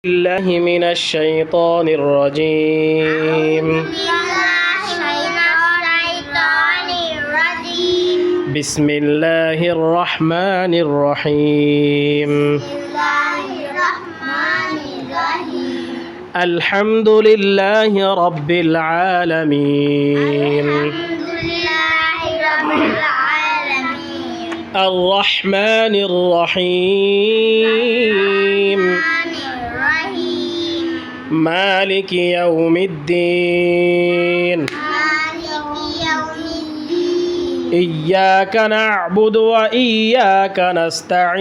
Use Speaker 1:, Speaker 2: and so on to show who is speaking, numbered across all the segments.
Speaker 1: بالله من الشيطان الرجيم. بسم الله الرحمن الرحيم. الحمد لله رب العالمين. الرحمن الرحيم. مالك يوم الدين. إياك نعبد وإياك نستعين.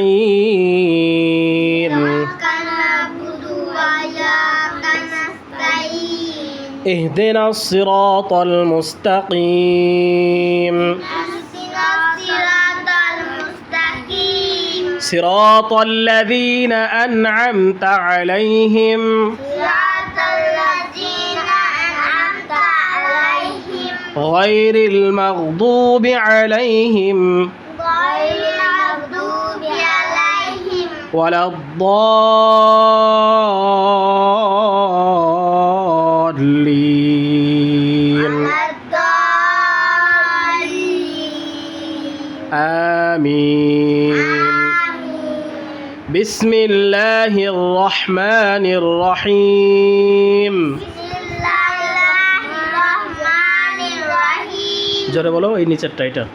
Speaker 1: اهدنا الصراط المستقيم. صراط الذين أنعمت عليهم غير المغضوب عليهم ولا الضالين. آمين. بسم الله الرحمن الرحيم. জোরে বলো এই নিচেরটা এটা।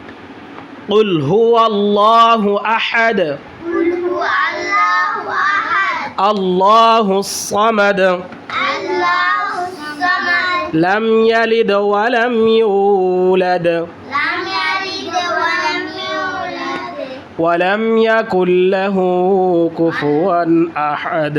Speaker 1: قل هو الله أحد الله الصمد لم يلد ولم يولد ولم يكن له كفوا أحد.